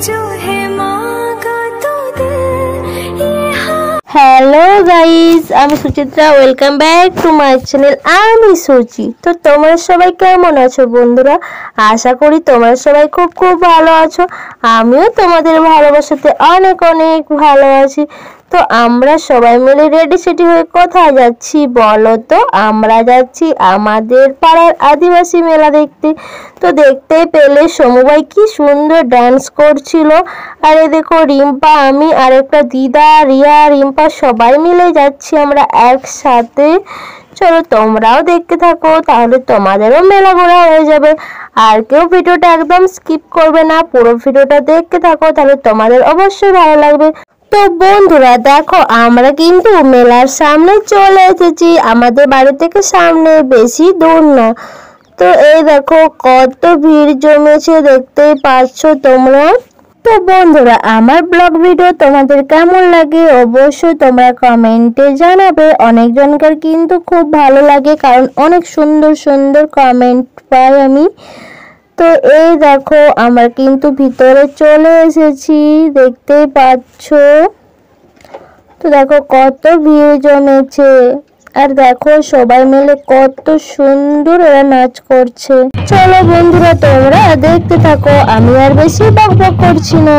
जो है मांगा तो दे হ্যালো গাইস, আমি Suchitra. Welcome back to my channel. আমি সুচি। তো তোমরা সবাই কেমন আছো বন্ধুরা? আশা করি তোমরা সবাই খুব খুব ভালো আছো। আমিও তোমাদের ভালোবাসাতে অনেক অনেক ভালো আছি। তো আমরা সবাই মিলে রেডি সেটি হয়ে কোথায় যাচ্ছি বলো তো? আমরা যাচ্ছি আমাদের পাড়ার আদিবাসী মেলা দেখতে। তো দেখতে পেলে সমু ভাই কি সুন্দর ডান্স করছিল। আর এই দেখো রিম্পা, আমি আর একটা দিদা, রিয়া, রিম্পা সবাই মিলে যাচ্ছি আমরা একসাথে। চলো তোমরাও দেখতে থাকো, তাহলে তোমাদেরও মেলা ঘোরা হয়ে যাবে। আর কেউ ভিডিওটা একদম স্কিপ করবে না, পুরো ভিডিওটা দেখতে থাকো, তাহলে তোমাদের অবশ্যই ভালো লাগবে। তো বন্ধুরা দেখো, আমরা কিন্তু মেলার সামনে চলে এসেছি। আমাদের বাড়ি থেকে সামনে, বেশি দূর না। তো এই দেখো কত ভিড় জমেছে, দেখতেই পাচ্ছ তোমরা। তো বন্ধুরা, আমার ব্লগ ভিডিও তোমাদের কেমন লাগে অবশ্যই তোমরা কমেন্টে জানাবে। অনেকজনকার কিন্তু খুব ভালো লাগে, কারণ অনেক সুন্দর সুন্দর কমেন্ট পাই আমি। তো এই দেখো আমরা কিন্তু ভিতরে চলে এসেছি, দেখতেই পাচ্ছ। তো দেখো কত ভিড় জমেছে, আর দেখো সবাই মিলে কত সুন্দর এরা নাচ করছে। চলো বন্ধুরা তোমরা দেখতে থাকো, আমি আর বেশি বকবক করছি না।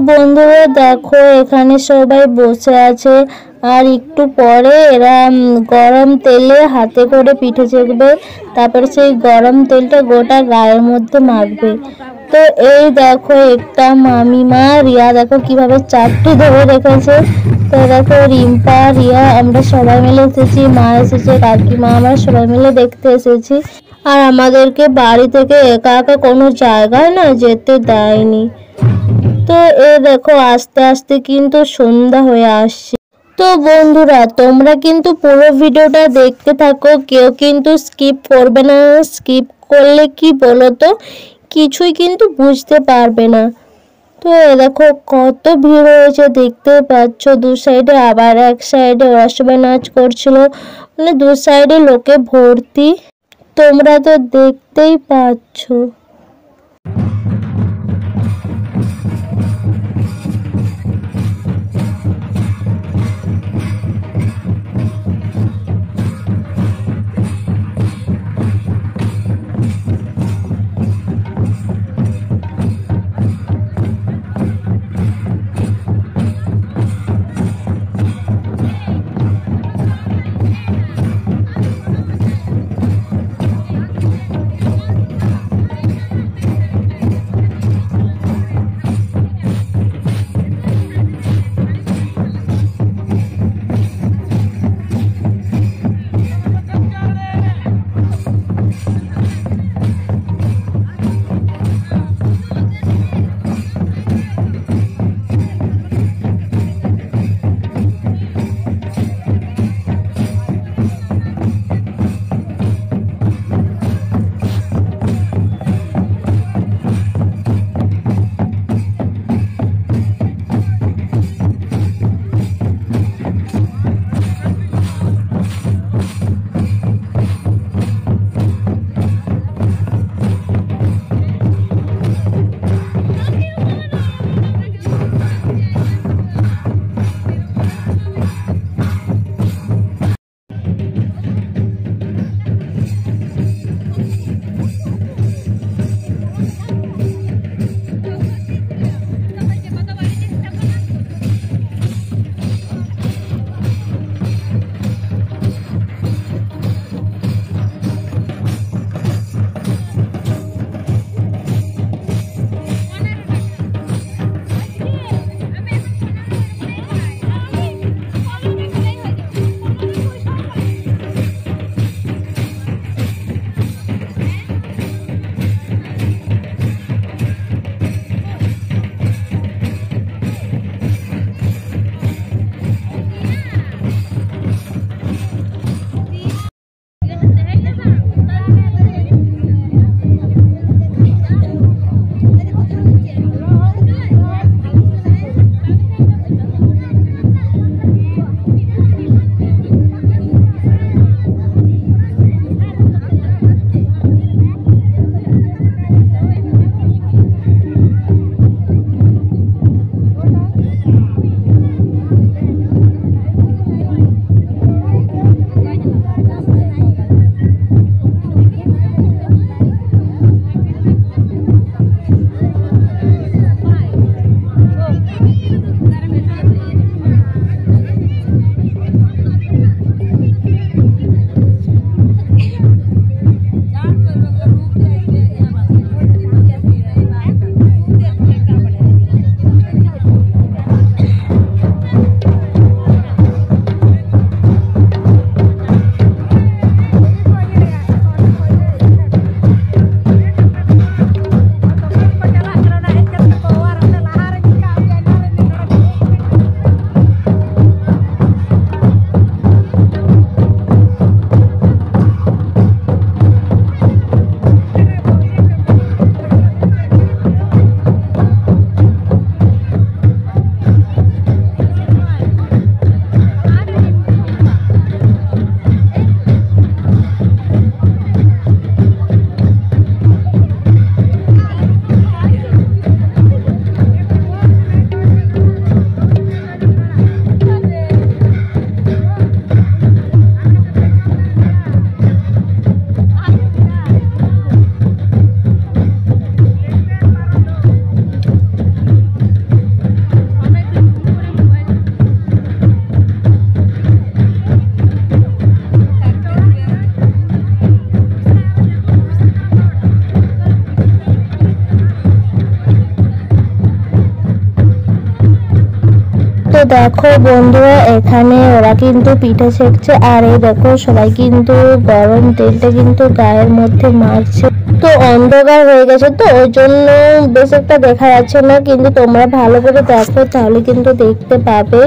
বন্ধুরা দেখো এখানে সবাই বসে আছে আর একটু পরে এরা গরম তেলে হাতে করে পিঠে চেকবে, তারপরে সেই গরম তেলটা গোটা গায়ের মধ্যে মাখবে। তো এই দেখো একটা মামিমা রিয়া দেখো কিভাবে চারটি ধরে রেখেছে। তো দেখো রিম্পা রিয়া আমরা সবাই মিলে এসেছি, মা এসেছে, কাকিমা, আমরা সবাই মিলে দেখতে এসেছি। আর আমাদেরকে বাড়ি থেকে একা একা কোনো জায়গায় না যেতে দেয়নি। তো দেখো আস্তে আস্তে কিন্তু সন্ধ্যা হয়ে আসছে। তো বন্ধুরা তোমরা কিন্তু পুরো ভিডিওটা দেখতে থাকো, কেউ কিন্তু স্কিপ করবে না। স্কিপ করলে কি বলো তো কিছুই কিন্তু বুঝতে পারবে না। তো দেখো কত ভিড় হয়েছে দেখতে পাচ্ছ দু সাইডে, আবার এক সাইডে ওরা সবাই নাচ করছিল, মানে দু সাইডে লোকে ভর্তি, তোমরা তো দেখতেই পাচ্ছ। দেখো বন্ধুরা, এখানে ওরা কিন্তু পিঠা সেকছে, আর এই দেখো সবাই কিন্তু গরম তেলটা কিন্তু গায়ের মধ্যে মারছে। তো অন্ধকার হয়ে গেছে, তো ওই জন্য বেশ একটা দেখা যাচ্ছে না, কিন্তু তোমরা ভালো করে দেখো তাহলে কিন্তু দেখতে পাবে।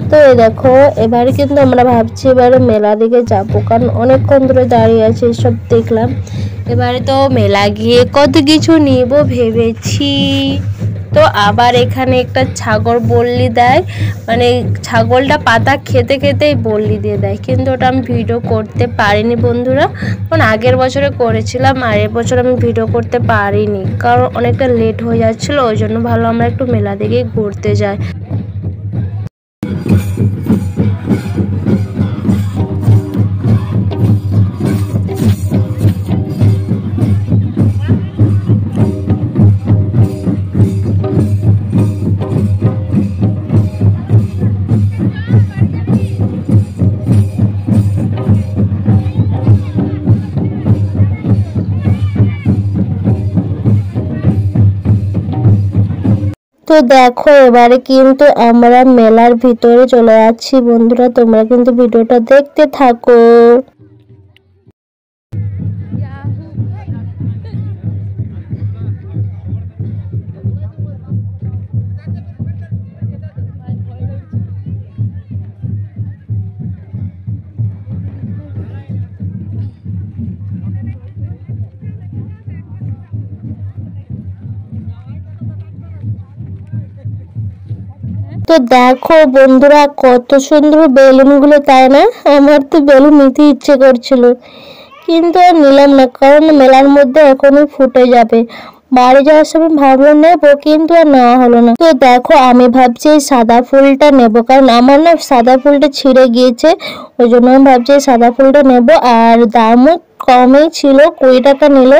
তো এই দেখো এবারে কিন্তু আমরা ভাবছি এবারে মেলা দিকে যাবো, কারণ অনেকক্ষণ ধরে দাঁড়িয়ে আছে এসব দেখলাম। এবারে তো মেলা গিয়ে কত কিছু নিব ভেবেছি। তো আবার এখানে একটা ছাগল বল্লি দেয়, মানে ছাগলটা পাতা খেতে খেতেই বল্লি দিয়ে দেয়, কিন্তু ওটা আমি ভিডিও করতে পারিনি বন্ধুরা, কারণ আগের বছরে করেছিলাম আর এবছর আমি ভিডিও করতে পারিনি, কারণ অনেকটা লেট হয়ে যাচ্ছিলো। ওই জন্য ভালো আমরা একটু মেলা দিকে ঘুরতে যাই। তো দেখো এবারে কিন্তু আমরা মেলার ভিতরে চলে যাচ্ছি বন্ধুরা, তোমরা কিন্তু ভিডিওটা দেখতে থাকো। তো দেখো বন্ধুরা কত সুন্দর বেলুনগুলো, তাই না? আমার তো বেলুন নিতে ইচ্ছে করছিল, কিন্তু আর নিলাম না, কারণ মেলার মধ্যে এখনই ফুটে যাবে। বাড়ি যাওয়ার সময় ভাবলাম নেবো, কিন্তু আর নেওয়া হলো না। তো দেখো আমি ভাবছি এই সাদা ফুলটা নেবো, কারণ আমার না সাদা ফুলটা ছিঁড়ে গিয়েছে, ওই জন্য আমি ভাবছি এই সাদা ফুলটা নেবো। আর দামও কমই ছিল, 20 টাকা নিল।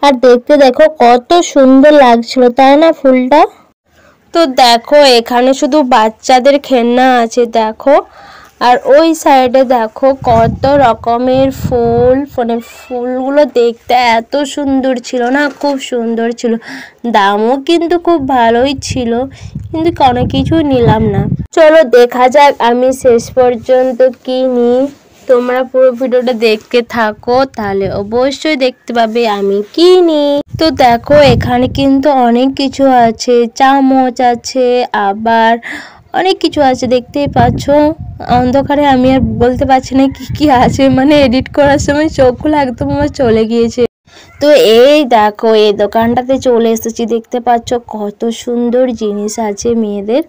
আর দেখতে দেখো কত সুন্দর লাগছিল, তাই না ফুলটা? তো দেখো এখানে শুধু বাচ্চাদের খেলনা আছে দেখো, আর ওই সাইডে দেখো কত রকমের ফুল, মানে ফুলগুলো দেখতে এত সুন্দর ছিল না, খুব সুন্দর ছিল। দামও কিন্তু খুব ভালোই ছিল, কিন্তু অনেক কিছু নিলাম না। চলো দেখা যাক আমি শেষ পর্যন্ত কি নিই। তোমরা পুরো ভিডিওটা দেখতে থাকো, তাহলে অবশ্যই দেখতে পাবে আমি কি নিই। তো দেখো এখানে কিন্তু অনেক কিছু আছে, চামচ আছে, আবার অনেক কিছু আছে, দেখতেই পাচ্ছ। অন্ধকারে আমি আর বলতে পারছি না কি কি আছে, মানে এডিট করার সময় চোখগুলো একদম আমার চলে গিয়েছে। তো এই দেখো এই দোকানটাতে চলে এসেছি, দেখতে পাচ্ছ কত সুন্দর জিনিস আছে মেয়েদের।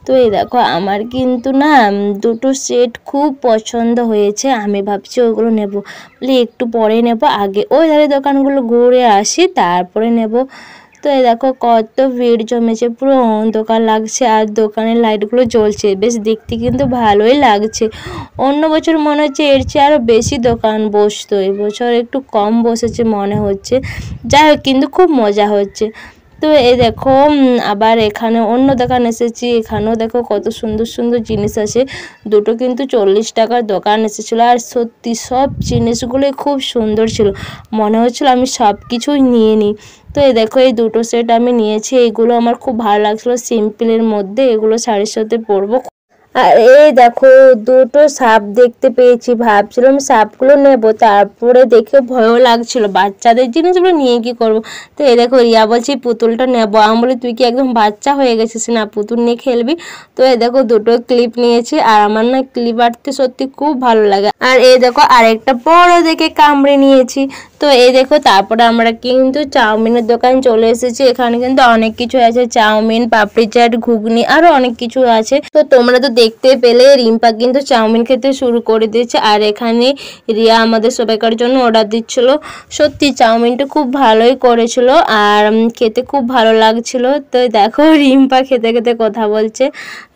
তো এই দেখো আমার কিন্তু না দুটো সেট খুব পছন্দ হয়েছে, আমি ভাবছি ওইগুলো নেব, বলি একটু পরে নেব, আগে ওই ধারে দোকানগুলো ঘুরে আসি তারপরে নেব। তো এই দেখো কত ভিড় জমেছে, পুরো অন্ধকার লাগছে, আর দোকানের লাইটগুলো জ্বলছে, বেশ দেখতে কিন্তু ভালোই লাগছে। অন্য বছর মনে হচ্ছে এর চেয়ে আরও বেশি দোকান বসতো, এবছর একটু কম বসেছে মনে হচ্ছে। যাই হোক কিন্তু খুব মজা হচ্ছে। তো এই দেখো আবার এখানে অন্য দোকান এসেছি, এখানেও দেখো কত সুন্দর সুন্দর জিনিস আছে। দুটো কিন্তু 40 টাকার দোকান এসেছিলো, আর সত্যি সব জিনিসগুলোই খুব সুন্দর ছিল, মনে হচ্ছিল আমি সব কিছুই নিয়ে নিই। তো এই দেখো এই দুটো সেট আমি নিয়েছি, এইগুলো আমার খুব ভালো লাগছিলো, সিম্পলের মধ্যে, এগুলো শাড়ির সাথে পরবো। আর এই দেখো দুটো সাপ দেখতে পেয়েছি, ভাবছিলাম সাপগুলো নেব, তারপরে দেখে ভয়ও লাগছিল, বাচ্চাদের জিনিসগুলো নিয়ে কি করব। তো এই দেখো রিয়া বলছি পুতুলটা নেব, আমি বলি তুই কি একদম বাচ্চা হয়ে গেছিস না, পুতুল নিয়ে খেলবি। তো এই দেখো দুটো ক্লিপ নিয়েছি, আর আমার না ক্লিপ আঁটতে সত্যি খুব ভালো লাগে। আর এই দেখো আরেকটা বড় দেখে কামড়ে নিয়েছি। তো এই দেখো তারপরে আমরা কিন্তু চাউমিনের দোকান চলে এসেছি, এখানে কিন্তু অনেক কিছু আছে, চাউমিন, পাপড়ি চাট, ঘুগনি, আরো অনেক কিছু আছে। তো তোমরা তো দেখতে পেলে রিম্পা কিন্তু চাউমিন খেতে শুরু করে দিয়েছে, আর এখানে রিয়া আমাদের সবাইকার জন্য অর্ডার দিচ্ছিল। সত্যি চাউমিনটা খুব ভালোই করেছিল, আর খেতে খুব ভালো লাগছিল। তো দেখো রিম্পা খেতে খেতে কথা বলছে,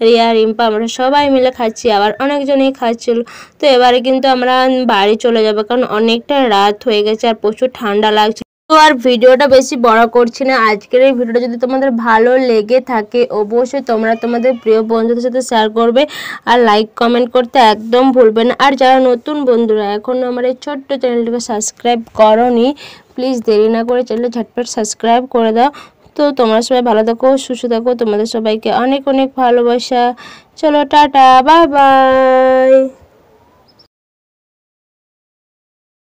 রিয়া রিম্পা আমরা সবাই মিলে খাচ্ছি, আবার অনেকজনই খাচ্ছিল। তো এবারে কিন্তু আমরা বাড়ি চলে যাবো, কারণ অনেকটা রাত হয়ে গেছে আর প্রচুর ঠান্ডা লাগছে। তো আর ভিডিওটা বেশি বড় করছি না, আজকের এই ভিডিওটা যদি তোমাদের ভালো লেগে থাকে অবশ্যই তোমরা তোমাদের প্রিয় বন্ধুদের সাথে শেয়ার করবে, আর লাইক কমেন্ট করতে একদম ভুলবে না। আর যারা নতুন বন্ধুরা এখনও আমার এই ছোট্ট চ্যানেলটিকে সাবস্ক্রাইব করোনি, প্লিজ দেরি না করে চ্যানেলটা ঝটপট সাবস্ক্রাইব করে দাও। তো তোমরা সবাই ভালো থাকো, সুস্থ থাকো, তোমাদের সবাইকে অনেক অনেক ভালোবাসা। চলো টাটা, বাই বাই।